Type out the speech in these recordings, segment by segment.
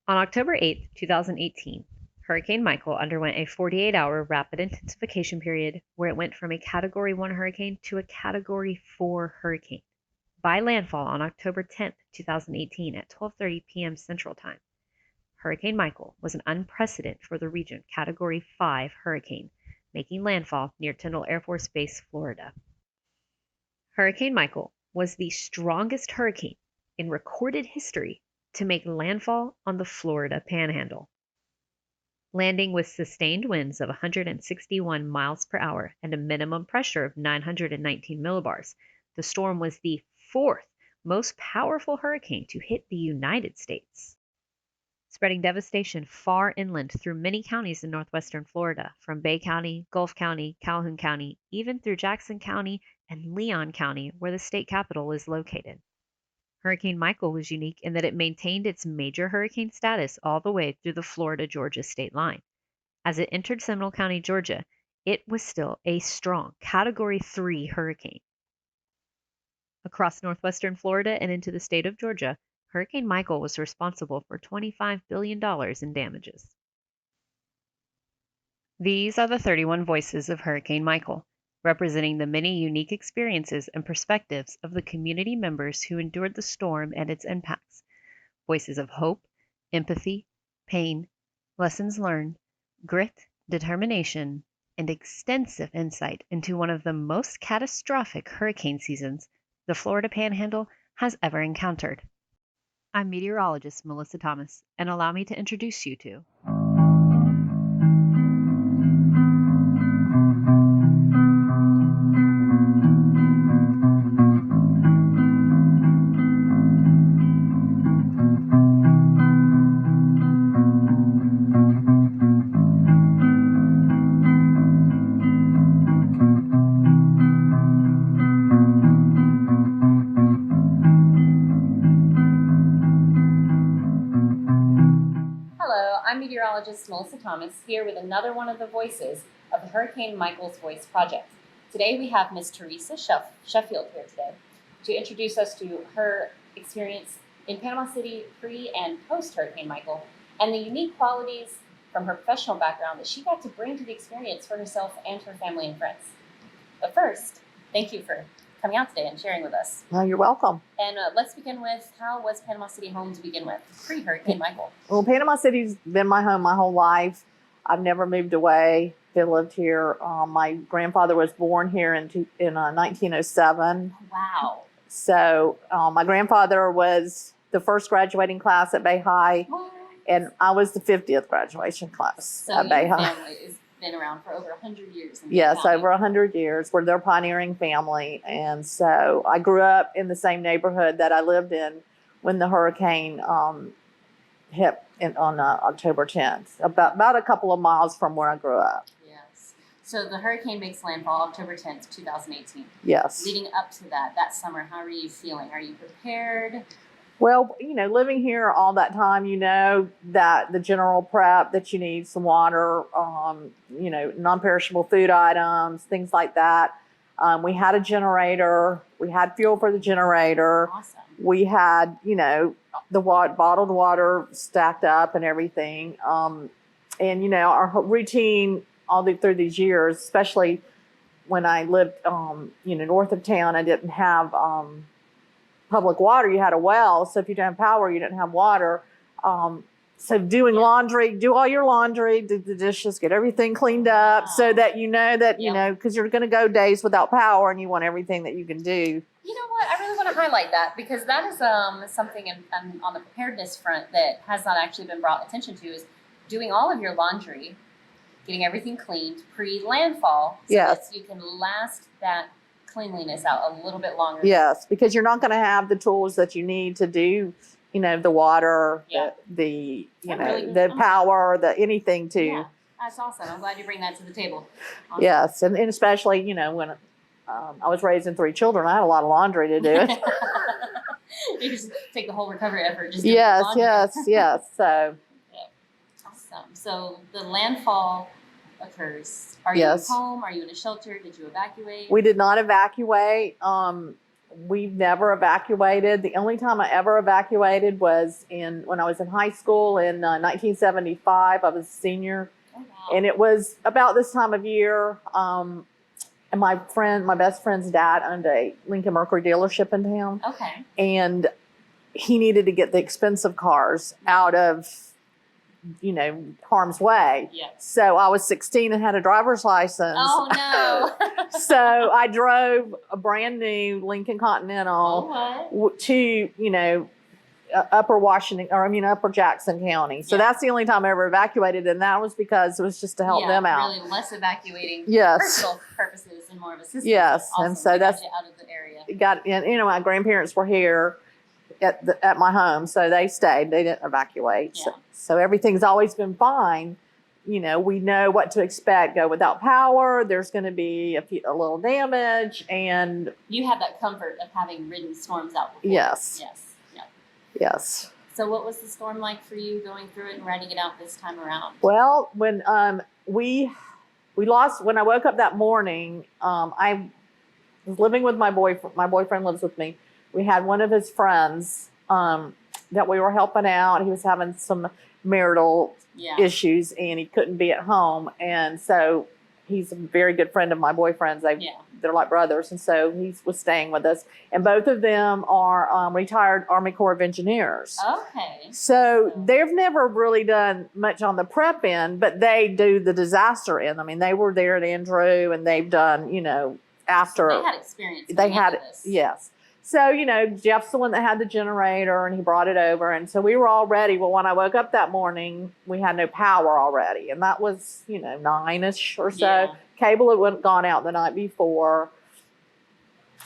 On October 8, 2018, Hurricane Michael underwent a 48-hour rapid intensification period where it went from a Category 1 hurricane to a Category 4 hurricane. By landfall on October 10, 2018 at 12:30 p.m. Central Time, Hurricane Michael was an unprecedented for the region Category 5 hurricane, making landfall near Tyndall Air Force Base, Florida. Hurricane Michael was the strongest hurricane in recorded history to make landfall on the Florida Panhandle. Landing with sustained winds of 161 miles per hour and a minimum pressure of 919 millibars, the storm was the fourth most powerful hurricane to hit the United States, spreading devastation far inland through many counties in northwestern Florida, from Bay County, Gulf County, Calhoun County, even through Jackson County and Leon County, where the state capital is located. Hurricane Michael was unique in that it maintained its major hurricane status all the way through the Florida-Georgia state line. As it entered Seminole County, Georgia, it was still a strong Category 3 hurricane. Across northwestern Florida and into the state of Georgia, Hurricane Michael was responsible for $25 billion in damages. These are the 31 voices of Hurricane Michael, representing the many unique experiences and perspectives of the community members who endured the storm and its impacts. Voices of hope, empathy, pain, lessons learned, grit, determination, and extensive insight into one of the most catastrophic hurricane seasons the Florida Panhandle has ever encountered. I'm meteorologist Melissa Thomas, and allow me to introduce you to I'm meteorologist Melissa Thomas here with another one of the voices of the Hurricane Michael's Voice Project. Today we have Ms. Teresa Sheffield here today to introduce us to her experience in Panama City pre and post Hurricane Michael and the unique qualities from her professional background that she got to bring to the experience for herself and her family and friends. But first, thank you for coming out today and sharing with us. Well, you're welcome. And let's begin with, how was Panama City home to begin with, pre-Hurricane Michael? Well, Panama City's been my home my whole life. I've never moved away. Been lived here. My grandfather was born here in 1907. Wow. So my grandfather was the first graduating class at Bay High, and I was the 50th graduation class so at Bay High. Family has been around for over 100 years. Yes, over 100 years. We're their pioneering family. And so I grew up in the same neighborhood that I lived in when the hurricane hit on October 10th, about a couple of miles from where I grew up. Yes. So the hurricane makes landfall October 10th, 2018. Yes. Leading up to that summer, how are you feeling? Are you prepared? Well, living here all that time, that the general prep that you need, some water, non-perishable food items, things like that. We had a generator. We had fuel for the generator. Awesome. We had, the bottled water stacked up and everything. And, our routine through these years, especially when I lived, north of town, I didn't have public water. You had a well, so if you didn't have power, you didn't have water. So doing laundry, do all your laundry, do the dishes, get everything cleaned up, so that because you're going to go days without power and you want everything that you can do. You know what? I really want to highlight that, because that is something on the preparedness front that has not actually been brought attention to, is doing all of your laundry, getting everything cleaned pre-landfall, so that you can last that cleanliness out a little bit longer. Yes, because you're not going to have the tools that you need to do, the water, the power, anything to. Yeah, that's awesome. I'm glad you bring that to the table. Awesome. Yes, and especially, when I was raising 3 children, I had a lot of laundry to do. You just take the whole recovery effort. Just yes. So. Awesome. So the landfall occurs. Are you home? Are you in a shelter? Did you evacuate? We did not evacuate. we've never evacuated. The only time I ever evacuated was when I was in high school in 1975. I was a senior. Oh, wow. And it was about this time of year. And my best friend's dad owned a Lincoln Mercury dealership in town. Okay. And he needed to get the expensive cars out of, harm's way. Yeah. So I was 16 and had a driver's license. Oh, no. So I drove a brand new Lincoln Continental to, Upper Jackson County. So that's the only time I ever evacuated, and that was because it was just to help them out. Really less evacuating for Yes. personal purposes and more of assistance. Yes, Awesome. and so They got that's you out of the area. my grandparents were here at my home, so they stayed. They didn't evacuate. Yeah. So everything's always been fine. We know what to expect. Go without power. There's going to be a little damage, and You have that comfort of having ridden storms out before. Yes. Yes. Yeah. yes. So what was the storm like for you going through it and riding it out this time around? Well, when we lost, when I woke up that morning, I was living with my boyfriend. My boyfriend lives with me. We had one of his friends that we were helping out. He was having some marital issues, and he couldn't be at home. And so he's a very good friend of my boyfriend's. They're like brothers. And so he was staying with us. And both of them are retired Army Corps of Engineers. Okay. So they've never really done much on the prep end, but they do the disaster end. I mean, they were there at Andrew, and they've done, after. So they had experience. They had it. Yes. So, Jeff's the one that had the generator, and he brought it over. And so we were all ready. Well, when I woke up that morning, we had no power already. And that was, 9-ish or so. Yeah. Cable had gone out the night before.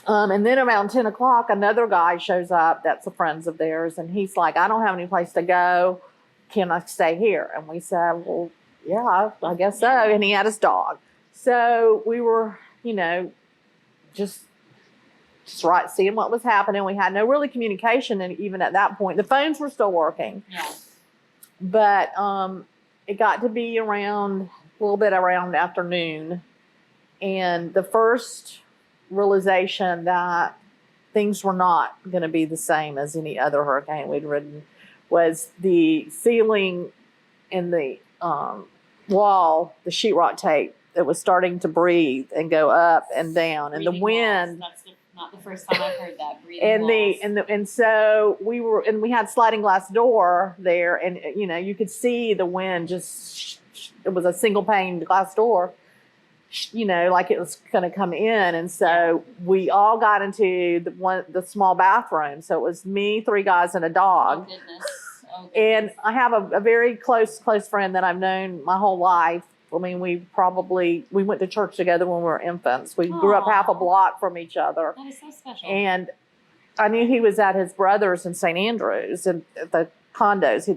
And then around 10 o'clock, another guy shows up that's a friend of theirs. And he's like, I don't have any place to go. Can I stay here? And we said, well, yeah, I guess so. And he had his dog. So we were, just right, seeing what was happening. We had no really communication, and even at that point, the phones were still working. Yeah. But it got to be a little bit around afternoon, and the first realization that things were not going to be the same as any other hurricane we'd ridden was the ceiling and the wall, the sheetrock tape, that was starting to breathe and go up and down, and the wind. That's not the first time I've heard that. Breathing walls. And so we had sliding glass door there, and you could see the wind just. It was a single pane glass door, like it was going to come in, and so we all got into the small bathroom. So it was me, 3 guys, and a dog. Oh goodness. Oh goodness. And I have a very close friend that I've known my whole life. I mean, we went to church together when we were infants. We grew up half a block from each other. That is so special. And I knew he was at his brother's in St. Andrews, at the condos,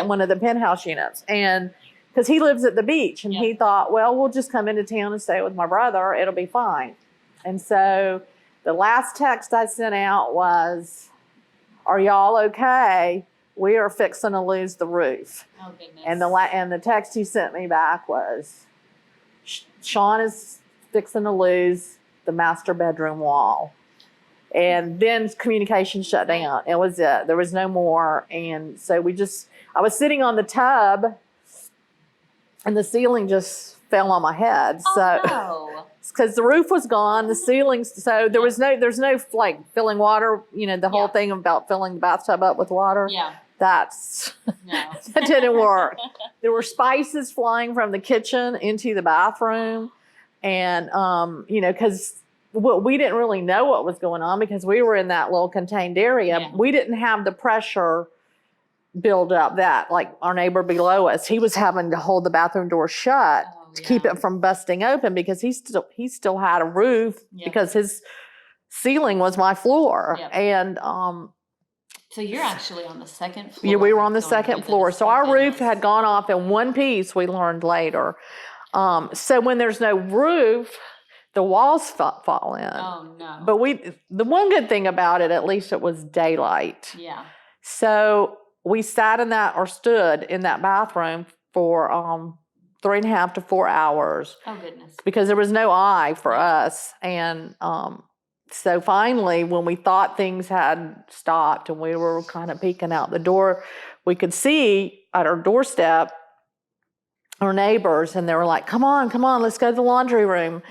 one of the penthouse units. And because he lives at the beach, and he thought, well, we'll just come into town and stay with my brother. It'll be fine. And so the last text I sent out was, are y'all okay? We are fixing to lose the roof. Oh, goodness. And the text he sent me back was, Sean is fixing to lose the master bedroom wall. And then communication shut down. It was it. There was no more. And so I was sitting on the tub, and the ceiling just fell on my head. No. Because the roof was gone, the ceilings. So there's no like filling water. The whole thing about filling the bathtub up with water. Yeah. That didn't work. There were spices flying from the kitchen into the bathroom, and because we didn't really know what was going on because we were in that little contained area. Yeah. We didn't have the pressure build up that like our neighbor below us. He was having to hold the bathroom door shut to keep it from busting open because he still had a roof because his ceiling was my floor. And so you're actually on the second floor. Yeah, we were on the second floor. So our roof had gone off in one piece, we learned later. So when there's no roof, the walls fall in. Oh, no. But the one good thing about it, at least it was daylight. Yeah. So we stood in that bathroom for 3.5 to 4 hours. Oh, goodness. Because there was no eye for us. And So finally, when we thought things had stopped and we were kind of peeking out the door, we could see at our doorstep our neighbors, and they were like, come on, let's go to the laundry room.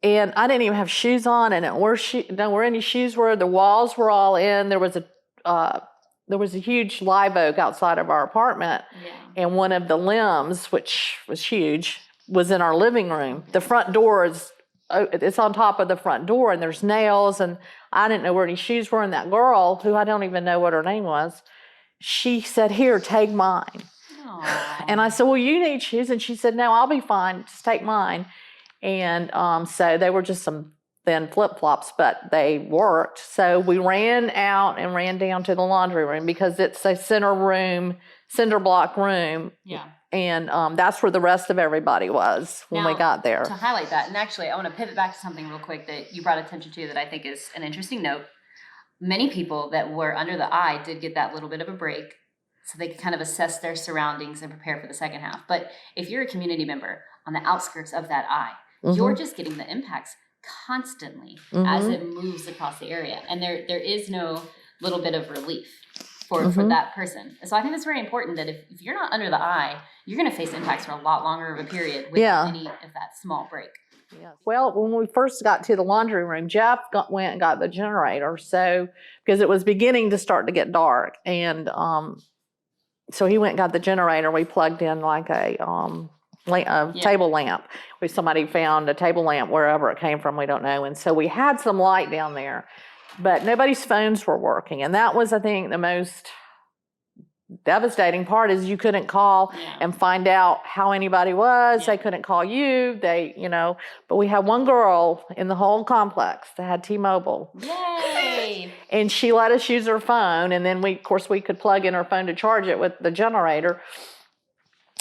And I didn't even have shoes on, and where any shoes were, the walls were all in. There was a huge live oak outside of our apartment, and one of the limbs, which was huge, was in our living room. The front door it's on top of the front door, and there's nails, and I didn't know where any shoes were. And that girl, who I don't even know what her name was, she said, here, take mine. Aww. And I said, well, you need shoes. And she said, no, I'll be fine. Just take mine. And so they were just some thin flip-flops, but they worked. So we ran out and ran down to the laundry room because it's a cinder block room. Yeah. And that's where the rest of everybody was when we got there. To highlight that, and actually I want to pivot back to something real quick that you brought attention to that I think is an interesting note. Many people that were under the eye did get that little bit of a break so they could kind of assess their surroundings and prepare for the second half. But if you're a community member on the outskirts of that eye, you're just getting the impacts constantly as it moves across the area. And there is no little bit of relief for that person. So I think it's very important that if you're not under the eye, you're going to face impacts for a lot longer of a period without any of that small break. Yeah. Well, when we first got to the laundry room, Jeff went and got the generator. So, because it was beginning to start to get dark. And so he went and got the generator. We plugged in like a table lamp. Somebody found a table lamp wherever it came from, we don't know. And so we had some light down there, but nobody's phones were working. And that was, I think, the most devastating part is you couldn't call and find out how anybody was. They couldn't call you. But we had one girl in the whole complex that had T-Mobile. Yay! And she let us use her phone. And then we could plug in her phone to charge it with the generator.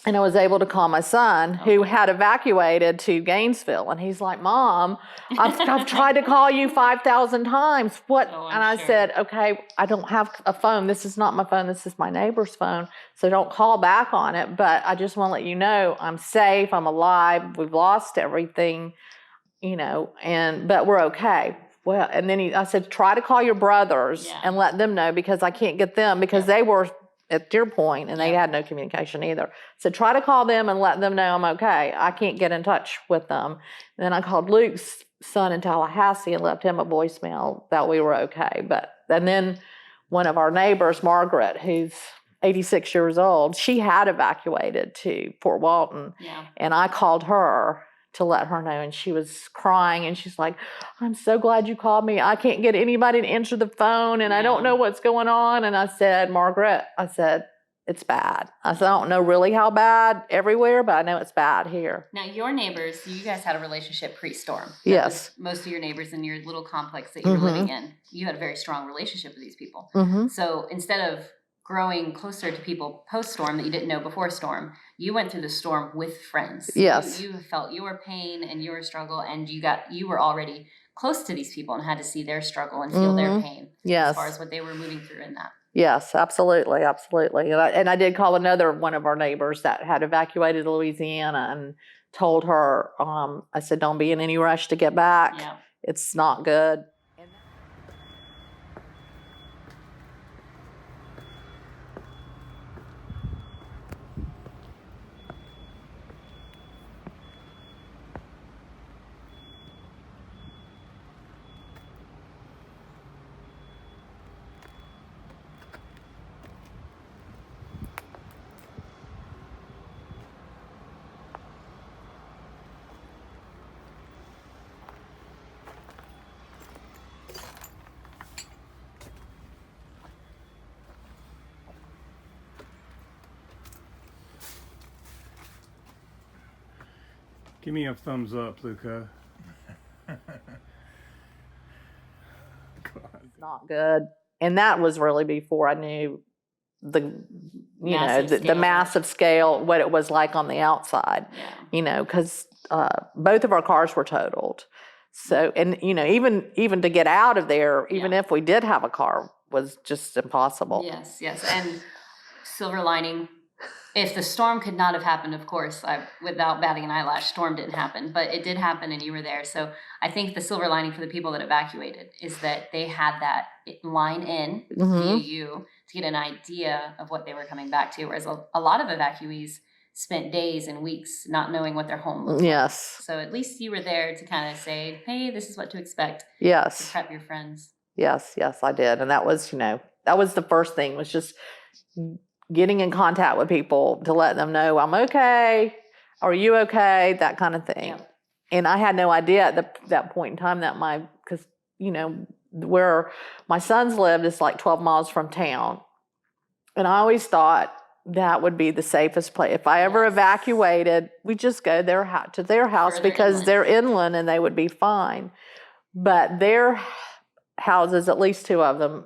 And I was able to call my son, who had evacuated to Gainesville. And he's like, Mom, I've tried to call you 5,000 times. What? And I said, okay, I don't have a phone. This is not my phone. This is my neighbor's phone. So don't call back on it. But I just want to let you know I'm safe. I'm alive. We've lost everything, but we're okay. Well, and then I said, try to call your brothers and let them know because I can't get them because they were at your point, and they had no communication either. So try to call them and let them know I'm okay. I can't get in touch with them. And then I called Luke's son in Tallahassee and left him a voicemail that we were okay. And then one of our neighbors, Margaret, who's 86 years old, she had evacuated to Fort Walton. Yeah. And I called her to let her know, and she was crying, and she's like, I'm so glad you called me. I can't get anybody to answer the phone, and I don't know what's going on. And I said, Margaret, it's bad. I said, I don't know really how bad everywhere, but I know it's bad here. Now, your neighbors, you guys had a relationship pre-storm. Yes. Most of your neighbors in your little complex that you were living in, you had a very strong relationship with these people. So instead of growing closer to people post-storm that you didn't know before storm, you went through the storm with friends. Yes. You felt your pain and your struggle, and you were already close to these people and had to see their struggle and feel their pain as far as what they were moving through in that. Yes, absolutely. And I did call another one of our neighbors that had evacuated to Louisiana and told her, I said, don't be in any rush to get back. Yeah. It's not good. Give me a thumbs up, Luca. It's not good. And that was really before I knew the massive scale, what it was like on the outside, because both of our cars were totaled. So, and, even to get out of there, even if we did have a car, was just impossible. Yes. And silver lining, if the storm could not have happened, of course, without batting an eyelash, storm didn't happen, but it did happen and you were there. So I think the silver lining for the people that evacuated is that they had that line in via you to get an idea of what they were coming back to, whereas a lot of evacuees spent days and weeks not knowing what their home looked like. So at least you were there to kind of say, hey, this is what to expect. To prep your friends. Yes, I did. And that was, that was the first thing, was just getting in contact with people to let them know I'm okay. Are you okay? That kind of thing. Yeah. And I had no idea at that point in time that because, where my sons lived is like 12 miles from town. And I always thought that would be the safest place. If I ever evacuated, we just go to their house because they're inland and they would be fine. But their houses, at least two of them,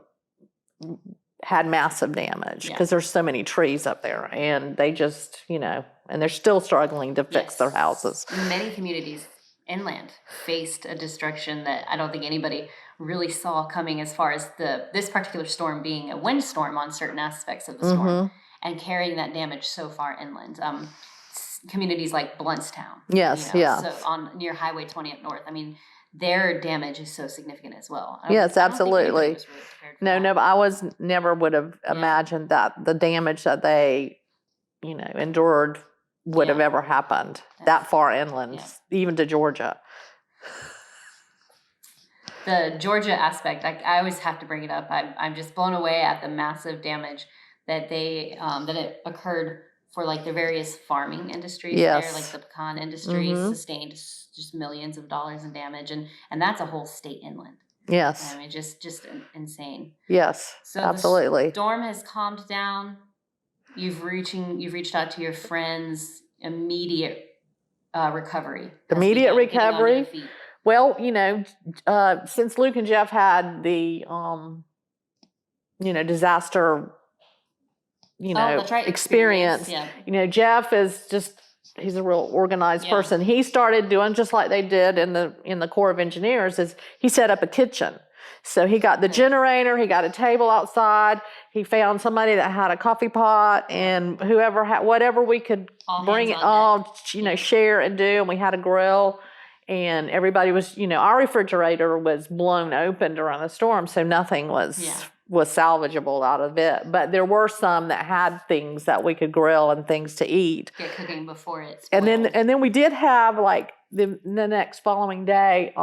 had massive damage because there's so many trees up there, and they just, and they're still struggling to fix their houses. Many communities inland faced a destruction that I don't think anybody really saw coming, as far as this particular storm being a windstorm on certain aspects of the storm and carrying that damage so far inland. Communities like Bluntstown. So near Highway 20 up north. I mean, their damage is so significant as well. Yes, absolutely. No, but I never would have imagined that the damage that they, endured would have ever happened that far inland, even to Georgia. The Georgia aspect, I always have to bring it up. I'm just blown away at the massive damage that it occurred for like the various farming industries there, like the pecan industry sustained just millions of dollars in damage, and that's a whole state inland. Yes. I mean, just insane. Yes, so absolutely. The storm has calmed down. You've reached out to your friends. Immediate recovery. Immediate recovery. Well, since Luke and Jeff had the, disaster, that's right. experience. Jeff is he's a real organized person. He started doing just like they did in the Corps of Engineers, is he set up a kitchen. So he got the generator, he got a table outside, he found somebody that had a coffee pot, and whoever had whatever we could bring it all, share and do. And we had a grill, and everybody was, our refrigerator was blown open during the storm, so nothing was salvageable out of it. But there were some that had things that we could grill and things to eat. Get cooking before it spoiled. And then we did have, like, the next following day,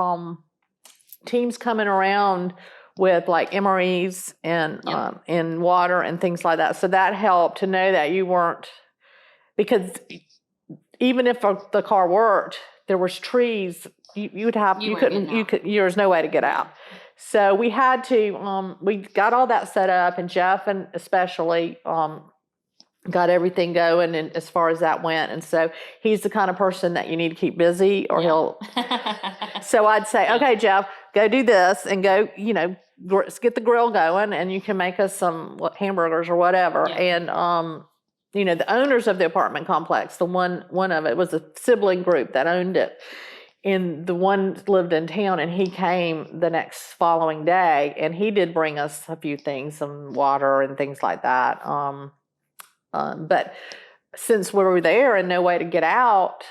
teams coming around with like MREs and water and things like that. So that helped to know that you weren't, because even if the car worked, there was trees, there was no way to get out. So we had to, we got all that set up, and Jeff and especially got everything going, and as far as that went. And so he's the kind of person that you need to keep busy, or he'll. So I'd say, okay, Jeff, go do this, and go, get the grill going, and you can make us some hamburgers or whatever. And the owners of the apartment complex, the one of it was a sibling group that owned it. And the one lived in town, and he came the next following day, and he did bring us a few things, some water and things like that. But since we were there and no way to get out,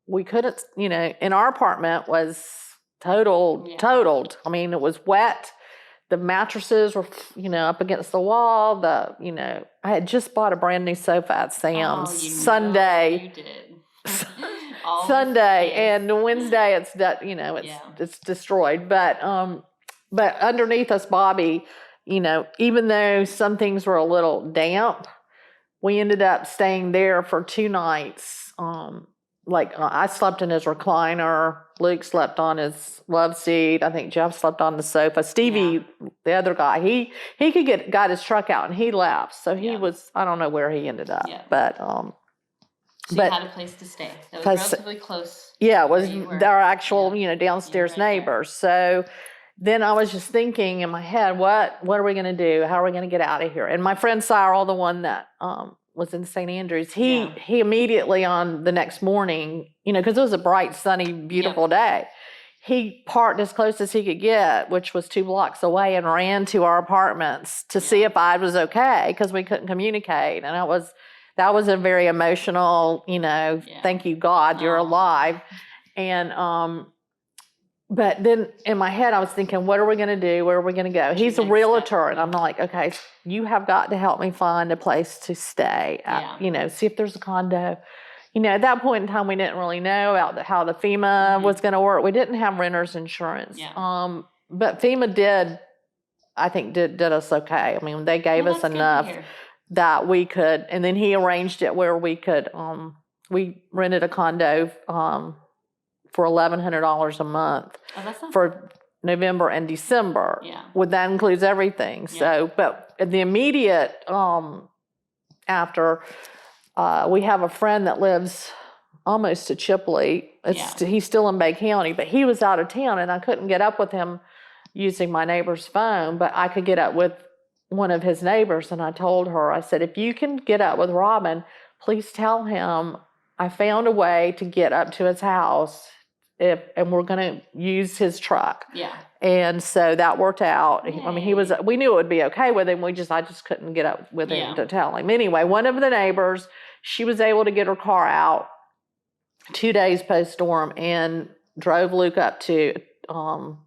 we couldn't, and our apartment was totaled. I mean, it was wet. The mattresses were, up against the wall. I had just bought a brand new sofa at Sam's Sunday. You did. Sunday, and Wednesday it's destroyed. But underneath us, Bobby, even though some things were a little damp, we ended up staying there for 2 nights. I slept in his recliner. Luke slept on his love seat. I think Jeff slept on the sofa. Stevie, the other guy, he got his truck out and he left. So he was, I don't know where he ended up, but so you had a place to stay. That was relatively close. Yeah, it was our actual, downstairs neighbors. So then I was just thinking in my head, what are we going to do? How are we going to get out of here? And my friend Cyril, the one that was in St. Andrews, he immediately on the next morning, because it was a bright, sunny, beautiful day, he parked as close as he could get, which was 2 blocks away, and ran to our apartments to see if I was okay, because we couldn't communicate. And that was a very emotional, thank you, God, you're alive. And, but then in my head, I was thinking, what are we going to do? Where are we going to go? He's a realtor. And I'm like, okay, you have got to help me find a place to stay at, see if there's a condo. At that point in time, we didn't really know about how the FEMA was going to work. We didn't have renter's insurance. But FEMA did us okay. I mean, they gave us enough that we could, and then he arranged it where we could, we rented a condo, for $1,100 a month for November and December. That includes everything. So, but the immediate after, we have a friend that lives almost to Chipley. He's still in Bay County, but he was out of town, and I couldn't get up with him using my neighbor's phone, but I could get up with one of his neighbors, and I told her, I said, if you can get up with Robin, please tell him I found a way to get up to his house. And we're going to use his truck. And so that worked out. Yay. I mean, we knew it would be okay with him. I just couldn't get up with him to tell him. Anyway, one of the neighbors, she was able to get her car out 2 days post-storm and drove Luke up to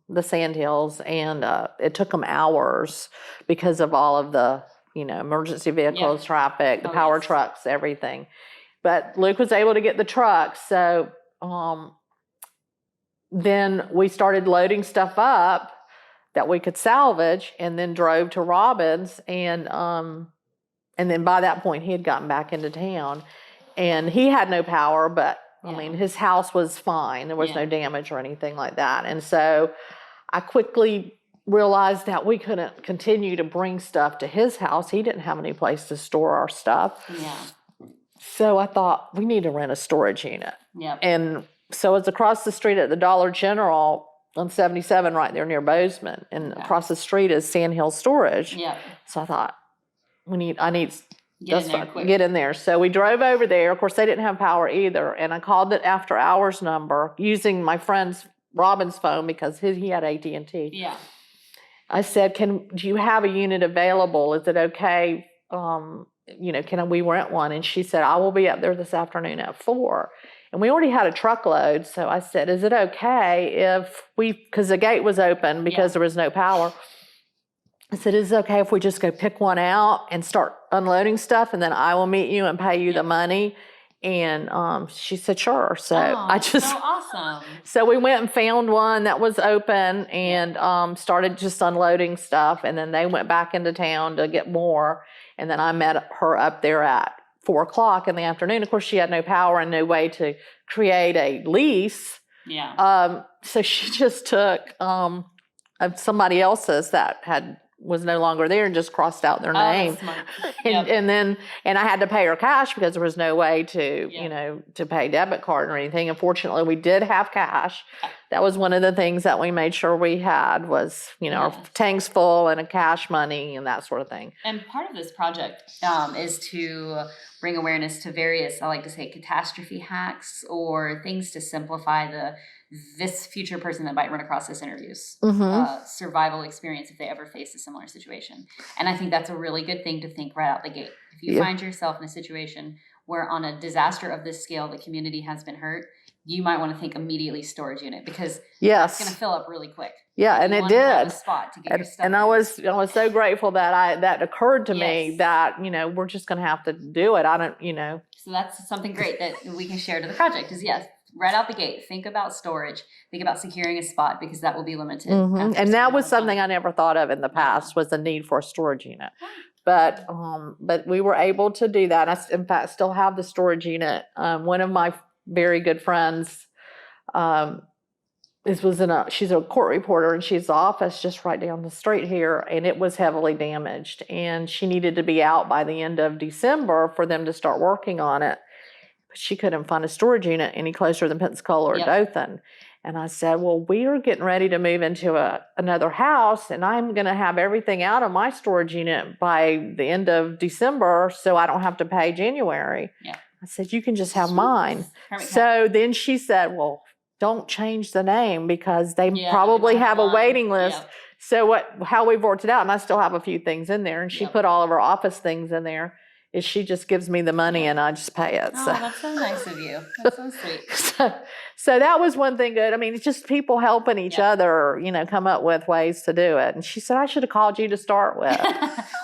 the Sandhills. And it took them hours because of all of the, emergency vehicles, traffic, the power trucks, everything. But Luke was able to get the truck. So, then we started loading stuff up that we could salvage, and then drove to Robin's, and then by that point he had gotten back into town, and he had no power, but I mean his house was fine. There was no damage or anything like that. And so I quickly realized that we couldn't continue to bring stuff to his house. He didn't have any place to store our stuff. So I thought we need to rent a storage unit. And so it's across the street at the Dollar General on 77 right there near Bozeman. And across the street is Sandhill Storage. So I thought, I need get in there. So we drove over there. Of course, they didn't have power either. And I called the after hours number using my friend's Robin's phone because he had AT&T. I said, do you have a unit available? Is it okay? Can we rent one? And she said, I will be up there this afternoon at 4. And we already had a truckload. So I said, is it okay because the gate was open because there was no power. I said, is it okay if we just go pick one out and start unloading stuff, and then I will meet you and pay you the money? And she said, sure. So so awesome. So we went and found one that was open and started just unloading stuff. And then they went back into town to get more. And then I met her up there at 4:00 in the afternoon. Of course, she had no power and no way to create a lease. So she just took somebody else's that was no longer there and just crossed out their name. And I had to pay her cash because there was no way to, to pay debit card or anything. Unfortunately, we did have cash. That was one of the things that we made sure we had was, our tanks full and a cash money and that sort of thing. And part of this project is to bring awareness to various, I like to say, catastrophe hacks or things to simplify this future person that might run across this interview's survival experience if they ever face a similar situation. And I think that's a really good thing to think right out the gate. If you find yourself in a situation where on a disaster of this scale, the community has been hurt, you might want to think immediately storage unit because it's going to fill up really quick. And it did. Spot to get your stuff and I was so grateful that occurred to me that, we're just going to have to do it. So that's something great that we can share to the project is right out the gate, think about storage, think about securing a spot because that will be limited. And that was something I never thought of in the past was the need for a storage unit. But we were able to do that. I, in fact, still have the storage unit. One of my very good friends, she's a court reporter and she's the office just right down the street here, and it was heavily damaged. And she needed to be out by the end of December for them to start working on it. But she couldn't find a storage unit any closer than Pensacola or Dothan. And I said, well, we are getting ready to move into another house, and I'm going to have everything out of my storage unit by the end of December so I don't have to pay January. I said, you can just have mine. So then she said, well, don't change the name because they probably have a waiting list. So how we've worked it out, and I still have a few things in there, and she put all of her office things in there. is she just gives me the money and I just pay it. Oh, So. that's so nice of you. That's so sweet. So that was one thing good. I mean, it's just people helping each other, come up with ways to do it. And she said, I should have called you to start with.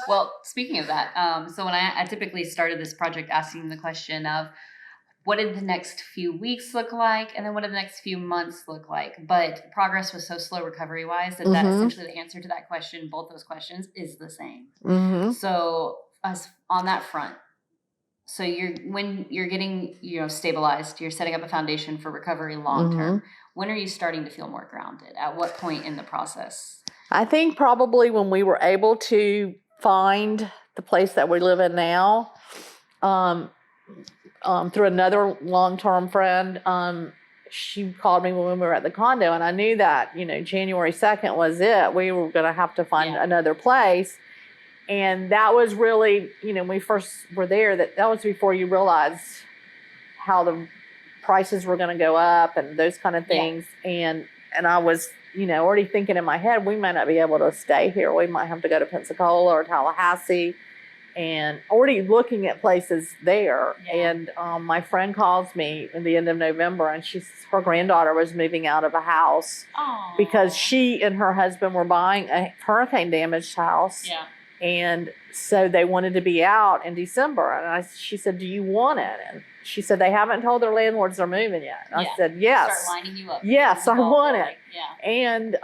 Well, speaking of that, so when I typically started this project asking the question of what did the next few weeks look like, and then what did the next few months look like? But progress was so slow recovery-wise that essentially the answer to that question, both those questions, is the same. So on that front, so when you're getting stabilized, you're setting up a foundation for recovery long term. When are you starting to feel more grounded? At what point in the process? I think probably when we were able to find the place that we live in now, through another long-term friend. She called me when we were at the condo, and I knew that January 2nd was it. We were going to have to find another place. And that was really, when we first were there, that was before you realized how the prices were going to go up and those kind of things. And I was, already thinking in my head, we might not be able to stay here. We might have to go to Pensacola or Tallahassee, and already looking at places there. And my friend calls me at the end of November, and her granddaughter was moving out of a house because she and her husband were buying a hurricane damaged house. And so they wanted to be out in December. And she said, do you want it? And she said, they haven't told their landlords they're moving yet. And I said, yes. Start lining you up. Yes, I want it. And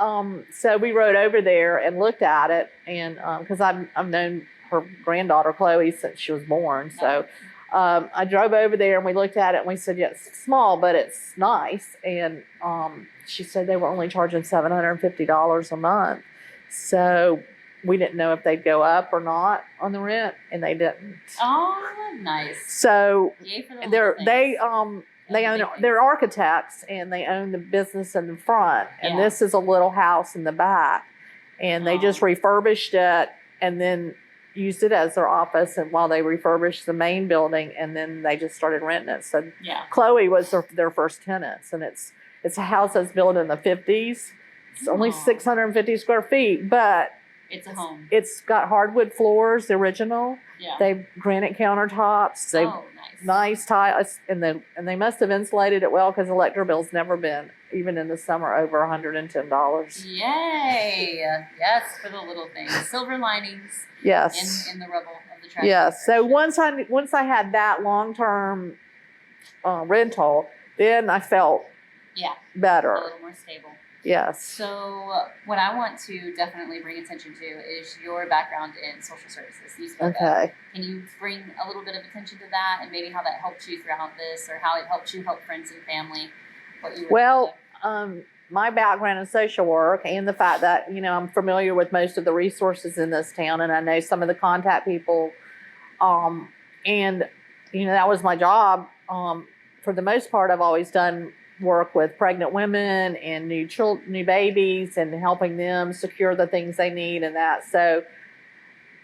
so we rode over there and looked at it. And because I've known her granddaughter, Chloe, since she was born. So I drove over there and we looked at it and we said, yeah, it's small, but it's nice. And she said they were only charging $750 a month. So we didn't know if they'd go up or not on the rent, and they didn't. Oh, nice. So they're architects, and they own the business in the front, and this is a little house in the back, and they just refurbished it and then used it as their office, and while they refurbished the main building, and then they just started renting it. So Chloe was their first tenants, and it's a house that's built in the 50s. It's only 650 square feet, but it's a home. It's got hardwood floors, the original. They've granite countertops. They've nice tiles, and they must have insulated it well because electric bill's never been, even in the summer, over $110. Yay! Yes, for the little things, silver linings. Yes. In the rubble of the tragedy. Yes. So once I had that long-term rental, then I felt better. A little more stable. Yes. So what I want to definitely bring attention to is your background in social services. You spoke of. Can you bring a little bit of attention to that, and maybe how that helped you throughout this, or how it helped you help friends and family? My background in social work, and the fact that I'm familiar with most of the resources in this town, and I know some of the contact people, and that was my job. For the most part, I've always done work with pregnant women and new babies, and helping them secure the things they need, and that. So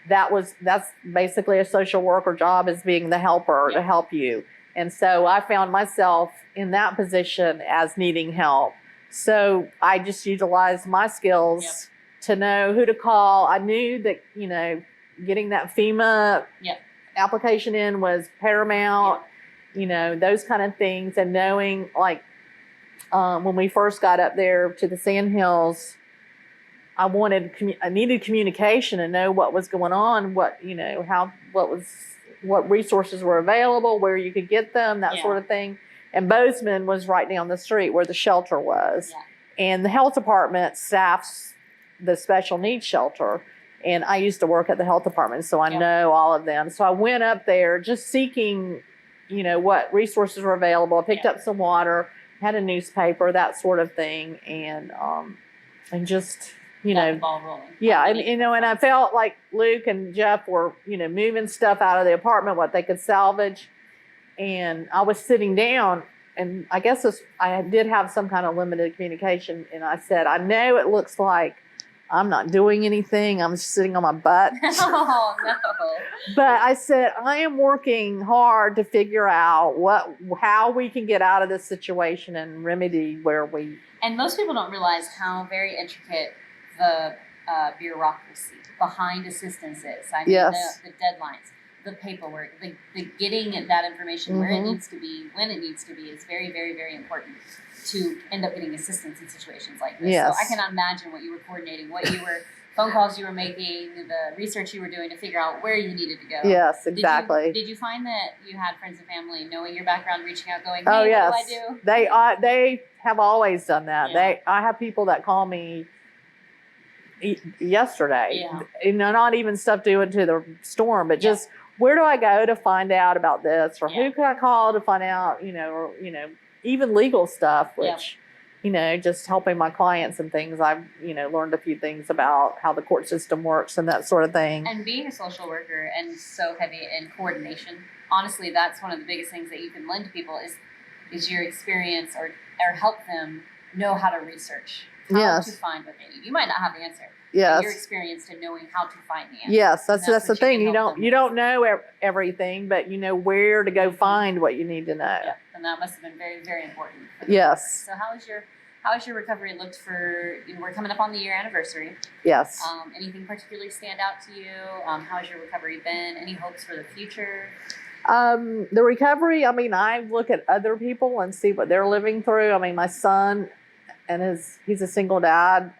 that's basically a social worker job, is being the helper to help you. And so I found myself in that position as needing help. So I just utilized my skills to know who to call. I knew that getting that FEMA application in was paramount. Those kind of things, and knowing when we first got up there to the Sandhills, I needed communication and know what was going on, what resources were available, where you could get them, that sort of thing. And Bozeman was right down the street where the shelter was. And the health department staffs the special needs shelter. And I used to work at the health department, so I know all of them. So I went up there just seeking, what resources were available. I picked up some water, had a newspaper, that sort of thing, and just the ball rolling. And I felt like Luke and Jeff were moving stuff out of the apartment, what they could salvage, and I was sitting down, and I guess I did have some kind of limited communication, and I said, I know it looks like I'm not doing anything. I'm just sitting on my butt. Oh, no. But I said, I am working hard to figure out how we can get out of this situation and remedy where we... And most people don't realize how very intricate the bureaucracy behind assistance is. I mean, the deadlines. the paperwork, the getting that information where it Mhm. needs to be, when it needs to be, is very, very, very important to end up getting assistance in situations like this. Yes. So I can imagine what you were coordinating, what you were, phone calls you were making, the research you were doing to figure out where you needed to go. Yes, exactly. Did you find that you had friends and family knowing your background, reaching out, going, hey, Oh yes, what do I do? they have always done that. Yeah. I have people that call me yesterday. Yeah. You know, not even stuff due to the storm, but Yeah. just where do I go to find out about this, or Yeah. who can I call to find out? You know, or even legal stuff, which just helping my clients and things. I've learned a few things about how the court system works and that sort of thing. And being a social worker and so heavy in coordination, honestly, that's one of the biggest things that you can lend to people is your experience or help them know how to research, how Yes. to find what they need. You might not have the answer. Yes. But your experience to knowing how to find the answer. Yes, that's the what thing. can You help don't them you with. don't know everything, but you know where to go find what you need to know. Yeah, and that must have been very, very important. For the Yes. recovery. So how has your recovery looked for? We're coming up on the year anniversary. Yes. Anything particularly stand out to you? How has your recovery been? Any hopes for the future? The recovery, I mean, I look at other people and see what they're living through. I mean, my son he's a single dad,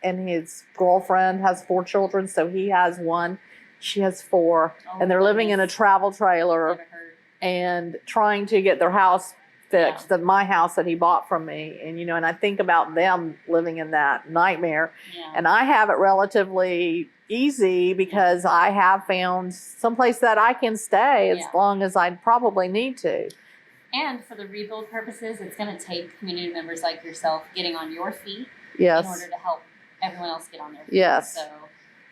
and his girlfriend has 4 children, so he has 1, she has 4, Oh, and they're living in a goodness. travel trailer Never heard. and trying to get their house fixed, my house that he bought from me. And, and I think about them living in that nightmare. Yeah. And I have it relatively easy because I have found someplace that I can stay as long as I probably need to. And for the rebuild purposes, it's going to take community members like yourself getting on your feet Yes. in order to help everyone else get on their feet. Yes. So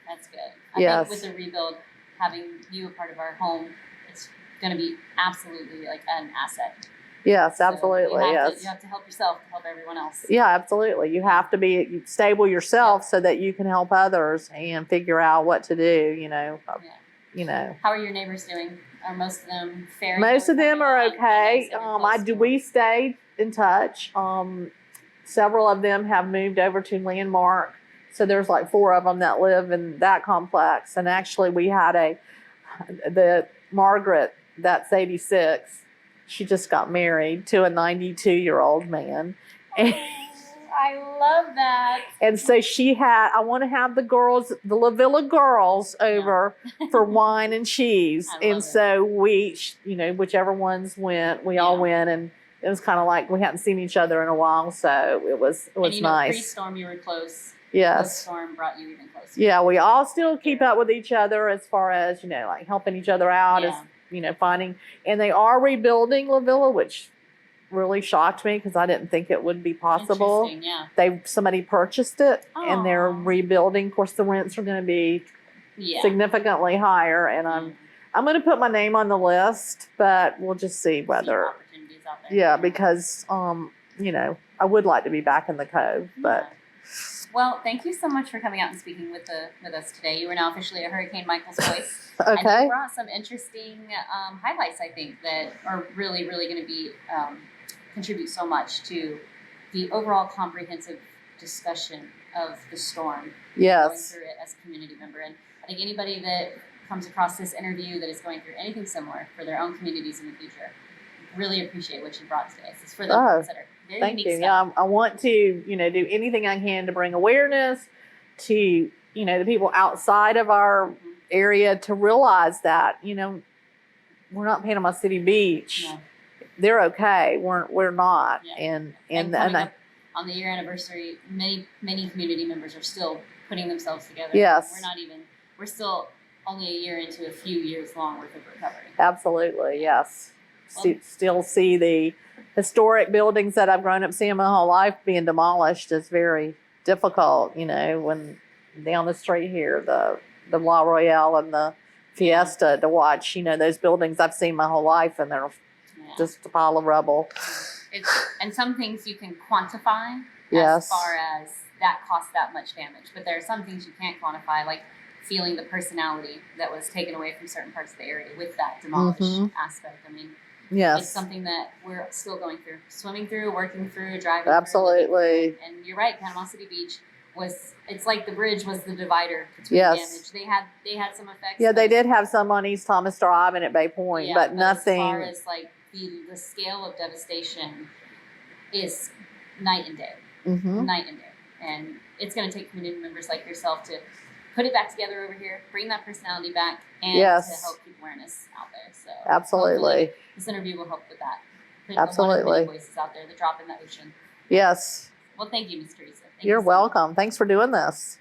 that's good. I think with the rebuild, having you a part of our home, it's going to be absolutely like an asset. Yes, So absolutely. you Yes. have to help yourself to help everyone else. Yeah, absolutely. You have to be stable yourself so that you can help others and figure out what to do, How are your neighbors doing? Are most of them faring? Most of them are okay. We We stayed in touch. Several of them have moved over to Landmark. So there's like 4 of them that live in that complex. And actually we had the Margaret, that's 86. She just got married to a 92-year-old man. I love that. And so I want to have the La Villa girls over for wine and cheese. And so we, whichever ones went, we all went, and it was kind of like we hadn't seen each other in a while. So it was nice. Pre-storm, you were close. Yes. Post-storm brought you even closer. Yeah, we all still keep up with each other as far as, like helping each other out, as finding, and they are rebuilding La Villa, which really shocked me because I didn't think it would be possible. Yeah. Somebody purchased it and they're rebuilding. Of course, the rents are going to be significantly higher, and I'm going to put my name on the list, but we'll just see whether. Opportunities out there. Yeah, because I would like to be back in the Cove, but. Well, thank you so much for coming out and speaking with us today. You are now officially a Hurricane Michael's voice. Okay. And you brought some interesting highlights, I think, that are really, really going to be contribute so much to the overall comprehensive discussion of the storm. Yes. Going through it as a community member. And I think anybody that comes across this interview that is going through anything similar for their own communities in the future, really appreciate what you brought today. This is for them to consider. Very thank you. Stuff. Yeah, I want to, do anything I can to bring awareness to, the people outside of our area to realize that, we're not Panama City Beach. No. They're okay. We're not. Yeah. And up on the year anniversary, many community members are still putting themselves together. Yes. We're still only a year into a few years long worth of recovery. Absolutely. Yes. Well, still see the historic buildings that I've grown up seeing my whole life being demolished is very difficult. When down the street here, the La Royale and the Fiesta, to watch, those buildings I've seen my whole life, and they're just a pile of rubble. And some things you can quantify as far as that cost that much damage, but there are some things you can't quantify, like feeling the personality that was taken away from certain parts of the area with that demolished aspect. I mean, it's something that we're still going through, swimming through, working through, driving Absolutely. through. And you're right, Panama City Beach, it's like the bridge was the divider between Yes. damage. They had some effects. Yeah, they but- did have some on East Thomas Drive and at Bay Point, yeah, but nothing. As far as like the scale of devastation is night and day, Mhm. night and day, and it's going to take community members like yourself to put it back together over here, bring that personality back, and Yes. to help keep awareness out there. So Absolutely. hopefully this interview will help with that. Put one of the Absolutely. many voices out there, the drop in the ocean. Yes. Well, thank you, Ms. Teresa. Thank You're you so much. welcome. Thanks for doing this.